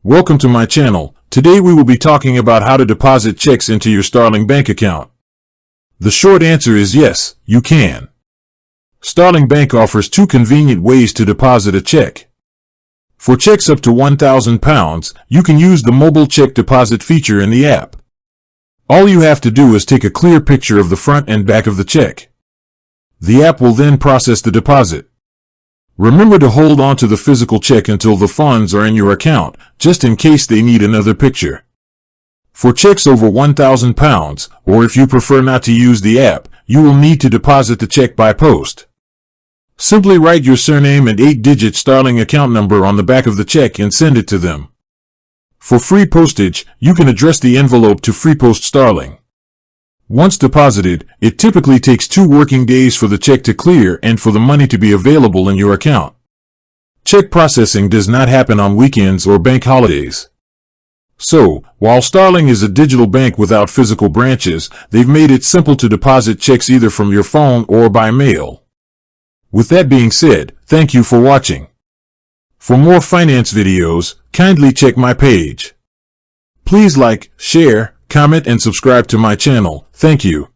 Welcome to my channel. Today we will be talking about how to deposit checks into your Starling Bank account. The short answer is yes, you can. Starling Bank offers two convenient ways to deposit a check. For checks up to £1,000, you can use the mobile check deposit feature in the app. All you have to do is take a clear picture of the front and back of the check. The app will then process the deposit. Remember to hold on to the physical check until the funds are in your account, just in case they need another picture. For checks over £1,000, or if you prefer not to use the app, you will need to deposit the check by post. Simply write your surname and 8-digit Starling account number on the back of the check and send it to them. For free postage, you can address the envelope to Free Post Starling. Once deposited, it typically takes 2 working days for the check to clear and for the money to be available in your account. Check processing does not happen on weekends or bank holidays. So, while Starling is a digital bank without physical branches, they've made it simple to deposit checks either from your phone or by mail. With that being said, thank you for watching. For more finance videos, kindly check my page. Please like, share, comment and subscribe to my channel. Thank you.